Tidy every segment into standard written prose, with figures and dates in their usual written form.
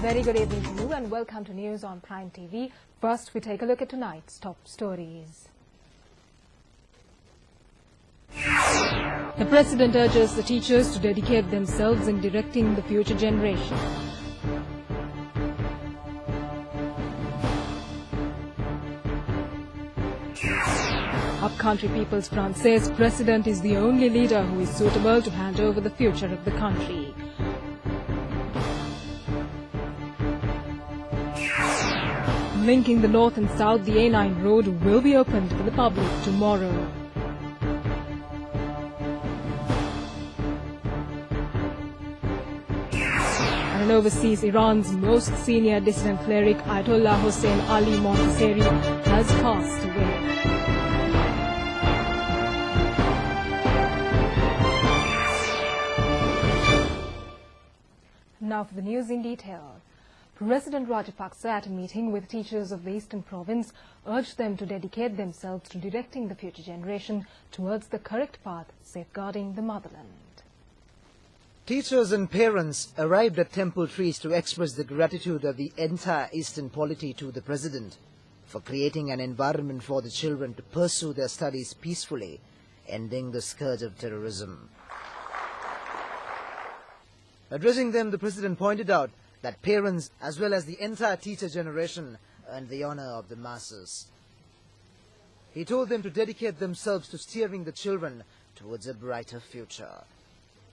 Very good evening to you and welcome to News on Prime TV. First, we take a look at tonight's top stories. The President urges the teachers to dedicate themselves in directing the future generation. Upcountry People's Front says President is the only leader who is suitable to hand over the future of the country. Linking the north and south, the A9 road will be opened for the public tomorrow. And overseas, Iran's most senior dissident cleric Ayatollah Hossein Ali Montaseri has passed away. Now for the news in detail. President Rajapaksa, at a meeting with teachers of the Eastern Province, urged them to dedicate themselves to directing the future generation towards the correct path, safeguarding the motherland. Teachers and parents arrived at Temple Trees to express the gratitude of the entire Eastern polity to the President for creating an environment for the children to pursue their studies peacefully, ending the scourge of terrorism. Addressing them, the President pointed out that parents as well as the entire teacher generation earned the honor of the masses. He told them to dedicate themselves to steering the children towards a brighter future.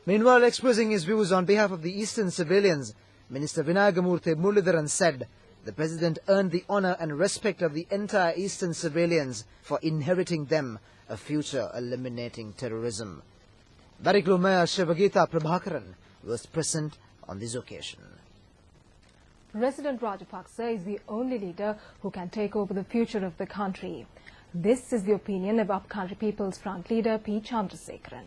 Meanwhile, expressing his views on behalf of the Eastern civilians, Minister Vinayagamurthy Muralidharan said the President earned the honor and respect of the entire Eastern civilians for inheriting them a future eliminating terrorism. Bariklu Mayor Shivagita Prabhakaran was present on this occasion. President Rajapaksa is the only leader who can take over the future of the country. This is the opinion of Upcountry People's Front leader P. Chandrasekaran.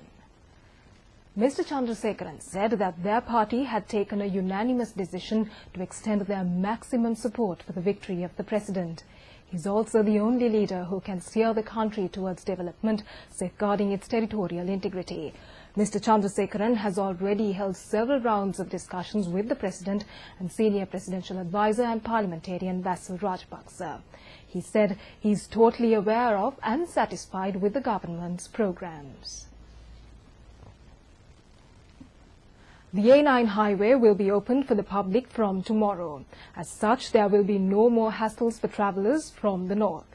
Mr. Chandrasekaran said that their party had taken a unanimous decision to extend their maximum support for the victory of the President. He is also the only leader who can steer the country towards development, safeguarding its territorial integrity. Mr. Chandrasekaran has already held several rounds of discussions with the President and senior presidential advisor and parliamentarian Basil Rajapaksa. He said he is totally aware of and satisfied with the government's programs. The A9 highway will be opened for the public from tomorrow. As such, there will be no more hassles for travellers from the north.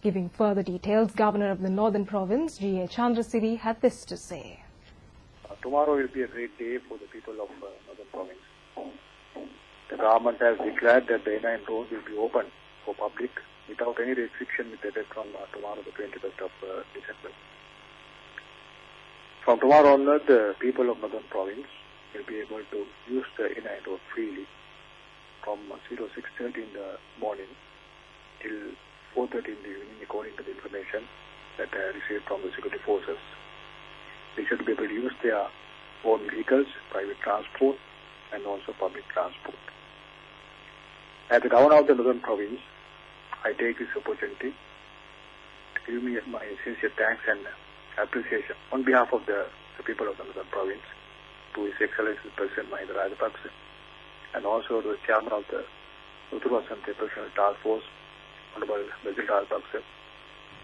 Giving further details, Governor of the Northern Province, G.A. Chandrasiri, had this to say. Tomorrow will be a great day for the people of Northern Province. The government has declared that the A9 road will be open for public without any restriction with effect from tomorrow, the 21st of December. From tomorrow onward, the people of Northern Province will be able to use the A9 road freely from 6:30 in the morning till 4:30 in the evening, according to the information that I received from the security forces. They should be able to use their own vehicles, private transport, and also public transport. As the Governor of the Northern Province, I take this opportunity to give me my sincere thanks and appreciation on behalf of the people of the Northern Province to His Excellency President Mahinda Rajapaksa, and also to the Chairman of the Uttara Asante Professional Task Force, Honorable Basil Rajapaksa,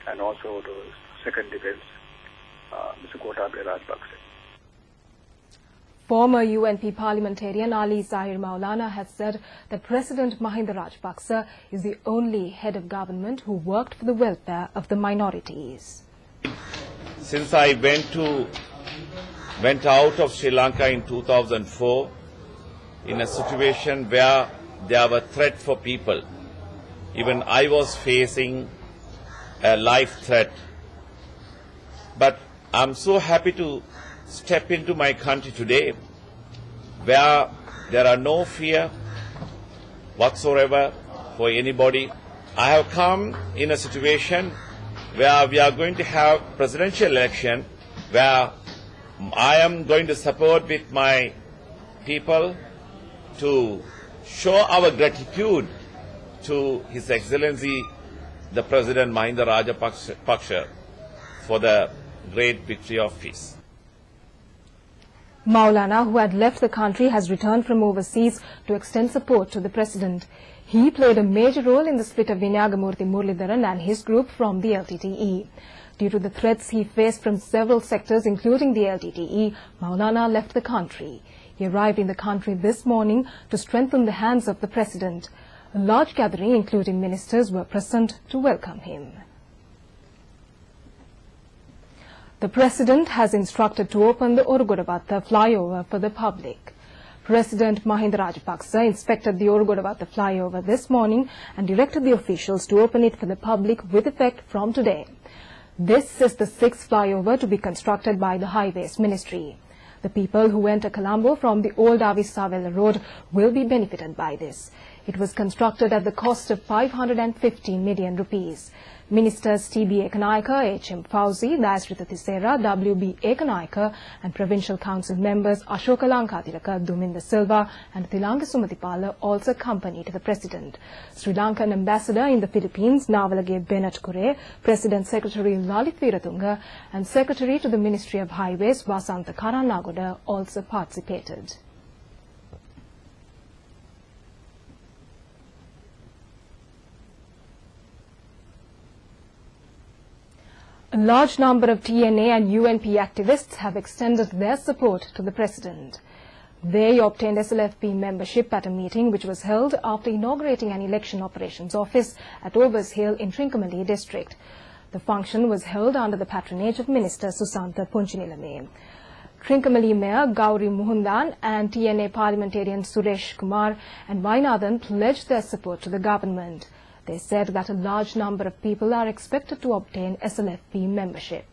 and also to the Second Defense, Mr. Gotabaya Rajapaksa. Former UNP parliamentarian Ali Zahir Maulana has said that President Mahinda Rajapaksa is the only head of government who worked for the welfare of the minorities. Since I went out of Sri Lanka in 2004 in a situation where there were threat for people, even I was facing a life threat. But I'm so happy to step into my country today where there are no fear whatsoever for anybody. I have come in a situation where we are going to have presidential election where I am going to support with my people to show our gratitude to His Excellency the President Mahinda Rajapaksa for the great victory of peace. Maulana, who had left the country, has returned from overseas to extend support to the president. He played a major role in the split of Vinayagamurthy Muralidharan and his group from the LTTE. Due to the threats he faced from several sectors, including the LTTE, Maulana left the country. He arrived in the country this morning to strengthen the hands of the president. A large gathering, including ministers, were present to welcome him. The president has instructed to open the Orugodavatta flyover for the public. President Mahinda Rajapaksa inspected the Orugodavatta flyover this morning and directed the officials to open it for the public with effect from today. This is the sixth flyover to be constructed by the Highways Ministry. The people who enter Colombo from the old Avisavela road will be benefited by this. It was constructed at the cost of 550 million rupees. Ministers T.B. Ekanayaka, H.M. Fauzi, Dayasrita Thisera, W.B. Ekanayaka and Provincial Council members Ashoka Lanka, Duminda Silva and Tilanga Sumatipala also accompanied the President. Sri Lankan Ambassador in the Philippines, Navalage Bennett Kure, President Secretary Lalit Viratunga and Secretary to the Ministry of Highways, Vasanta Karanagoda, also participated. A large number of TNA and UNP activists have extended their support to the president. They obtained SLFP membership at a meeting which was held after inaugurating an election operations office at Overs Hill in Trincomalee district. The function was held under the patronage of Minister Susantha Punchinilame. Trincomalee Mayor Gauri Muhundan and TNA parliamentarian Suresh Kumar and Vainathan pledged their support to the government. They said that a large number of people are expected to obtain SLFP membership.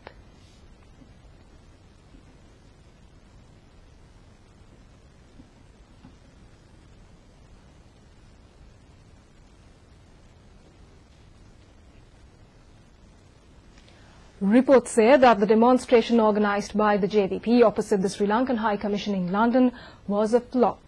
Reports say that the demonstration organized by the JVP opposite the Sri Lankan High Commission in London was a flop.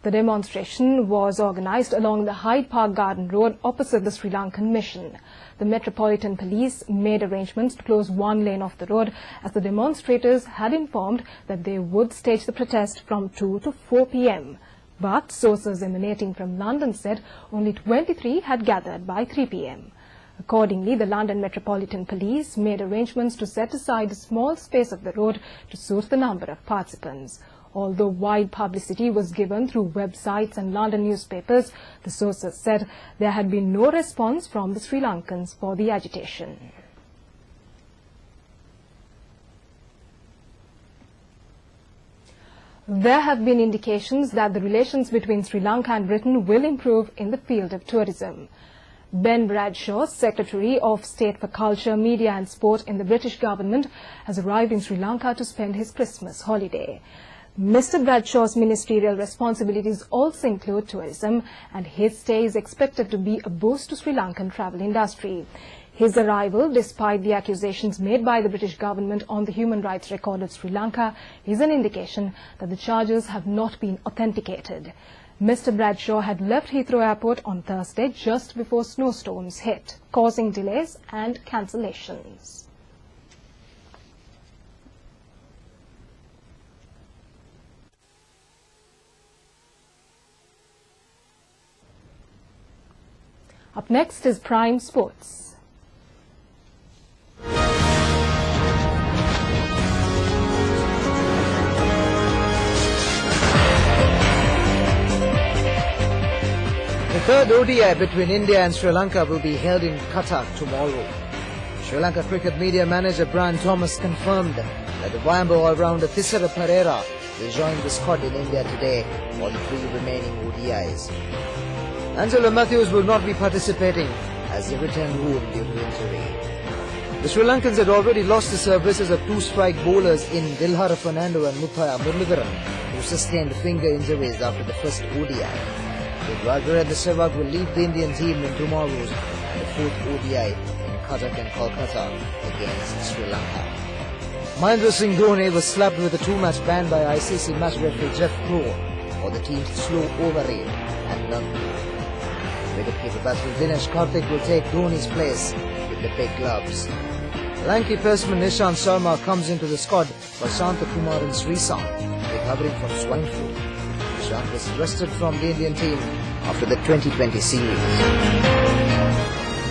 The demonstration was organized along the Hyde Park Garden Road opposite the Sri Lankan Mission. The Metropolitan Police made arrangements to close one lane of the road as the demonstrators had informed that they would stage the protest from 2 to 4 p.m. But sources emanating from London said only 23 had gathered by 3 p.m. Accordingly, the London Metropolitan Police made arrangements to set aside a small space of the road to suit the number of participants. Although wide publicity was given through websites and London newspapers, the sources said there had been no response from the Sri Lankans for the agitation. There have been indications that the relations between Sri Lanka and Britain will improve in the field of tourism. Ben Bradshaw, Secretary of State for Culture, Media and Sport in the British government, has arrived in Sri Lanka to spend his Christmas holiday. Mr. Bradshaw's ministerial responsibilities also include tourism, and his stay is expected to be a boost to Sri Lankan travel industry. His arrival, despite the accusations made by the British government on the human rights record of Sri Lanka, is an indication that the charges have not been authenticated. Mr. Bradshaw had left Heathrow Airport on Thursday just before snowstorms hit, causing delays and cancellations. Up next is Prime Sports. The third ODI between India and Sri Lanka will be held in Qatar tomorrow. Sri Lanka cricket media manager Brian Thomas confirmed that the Wayamba all-rounder Thisara Pereira will join the squad in India today for the 3 remaining ODIs. Angelo Matthews will not be participating as he returned home due to injury. The Sri Lankans had already lost the services of 2 strike bowlers in Dilhara Fernando and Muthaiya Muralidharan, who sustained finger injuries after the first ODI. Virendra Sehwag will lead the Indian team in tomorrow's and the 4th ODI in Cuttack and Kolkata against Sri Lanka. Mahendra Singh Dhoni was slapped with a 2-match ban by ICC match referee Jeff Crow for the team's slow over rate and non-play. Wicketkeeper batsman Dinesh Karthik will take Dhoni's place with the big gloves. Lanka batsman Nishant Sharma comes into the squad for Shanta Kumar and Srisant, recovering from swine flu. Nishant was rested from the Indian team after the 2020 series.